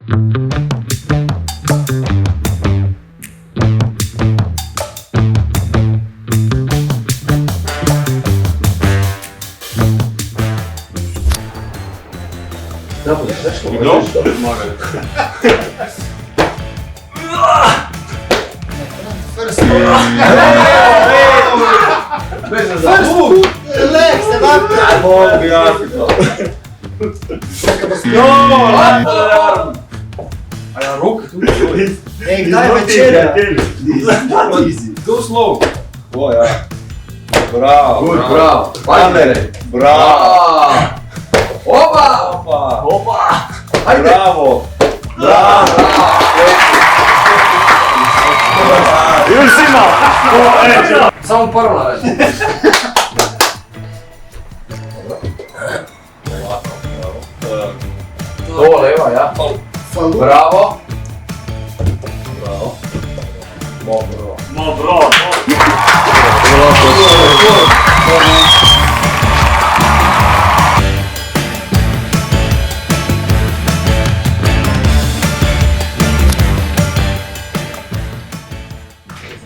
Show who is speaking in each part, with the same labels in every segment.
Speaker 1: Da bude, zašto možeš to?
Speaker 2: First foot, relax, evapora.
Speaker 1: Mogu bi Afrika. A ja ruke tu
Speaker 2: Ej, daj večera.
Speaker 1: Go slow.
Speaker 3: O, ja. Bravo,
Speaker 1: Good,
Speaker 3: bravo.
Speaker 1: bravo. Ajde.
Speaker 3: Bravo.
Speaker 1: Opa!
Speaker 3: Opa.
Speaker 1: Opa! Ajde!
Speaker 3: Bravo. Bravo.
Speaker 4: Još si imao!
Speaker 1: Samo prvo nareći. Ovo leva, ja?
Speaker 2: Falu.
Speaker 1: Bravo!
Speaker 3: Bravo.
Speaker 1: Dobro.
Speaker 4: No bro,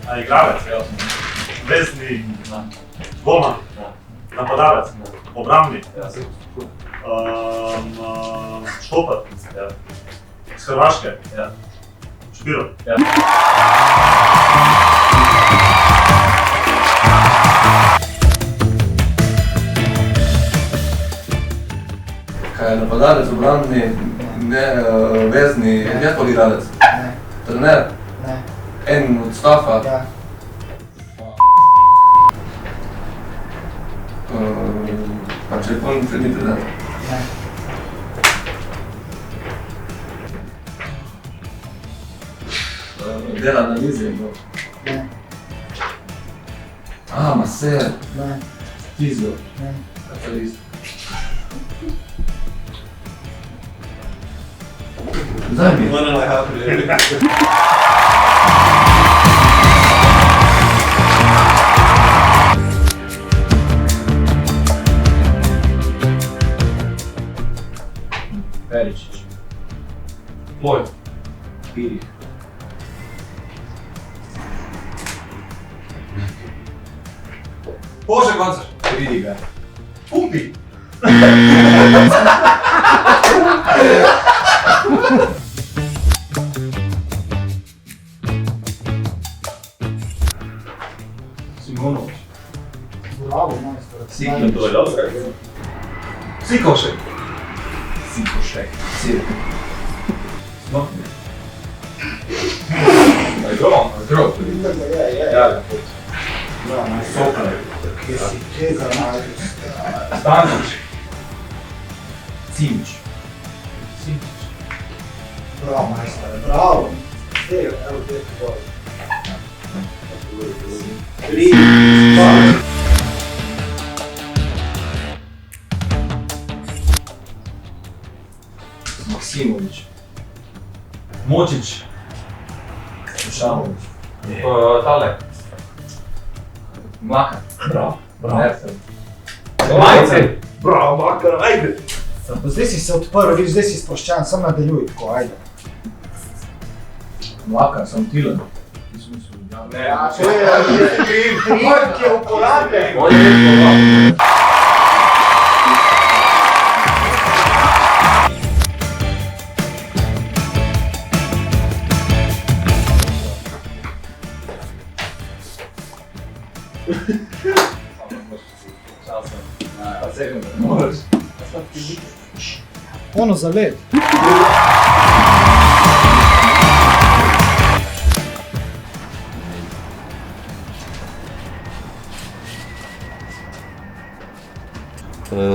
Speaker 4: a igravac, vezni, golman, napadavac, obramni, štoper, iz Hrvaške, Špiro.
Speaker 1: Kaj je napadalec, obrambni, vezni, nekog igralec?
Speaker 2: Ne,
Speaker 1: Trener?
Speaker 2: ne,
Speaker 1: En od stafa?
Speaker 2: da.
Speaker 1: Pa če je polni prednji trener?
Speaker 2: Ne.
Speaker 1: Dela na vizi,
Speaker 2: Ne,
Speaker 1: maser,
Speaker 2: ne,
Speaker 1: fizio,
Speaker 2: ne.
Speaker 1: katalist. Daj mi.
Speaker 3: Peričić.
Speaker 1: Moj.
Speaker 3: Pirih.
Speaker 1: Bože Goncar.
Speaker 3: Ridiga.
Speaker 1: Pumpi.
Speaker 3: Simonović.
Speaker 2: Bravo, majstor.
Speaker 1: Sikno,
Speaker 3: To je dobro.
Speaker 1: Sikošek.
Speaker 3: Sikošek.
Speaker 1: Sir.
Speaker 3: Smokni.
Speaker 1: Grom. Grom.
Speaker 3: Ja.
Speaker 2: Bravo, majstor.
Speaker 3: Sokole.
Speaker 2: Jesi čega, majstor.
Speaker 3: Stanović. Cimić.
Speaker 2: Bravo, majstor, bravo. Evo, gdje ti dobro.
Speaker 3: Maksimović. Močić. Šamović.
Speaker 1: Tale. Mlaka.
Speaker 3: Bravo.
Speaker 1: Nertel.
Speaker 3: Majce.
Speaker 4: Bravo, Makar, ajde!
Speaker 2: Zdaj si se odprl, vidiš, zdaj si sproščan, sam nadaljuj tako, ajde.
Speaker 1: Mlaka, sam Tilen.
Speaker 3: Ne,
Speaker 2: Primek je uporabljen.
Speaker 1: On je rekao ovako. Moraš.
Speaker 2: Ono za led.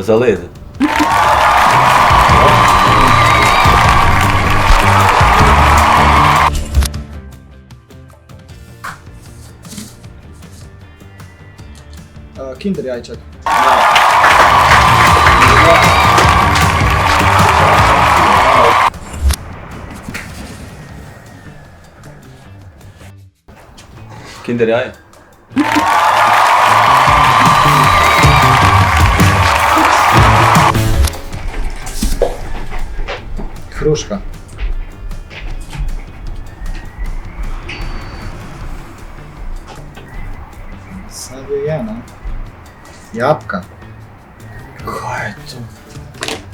Speaker 5: Za led.
Speaker 2: Kinder jajčak.
Speaker 5: Kinder jaje.
Speaker 2: Hruška. je, ne? Jabka.
Speaker 5: Kaj je to?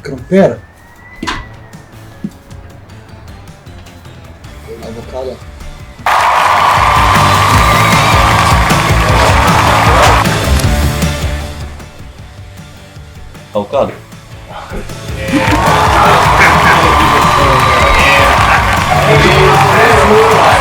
Speaker 2: Krompir. Avokado.
Speaker 5: Avokado.
Speaker 1: Ej,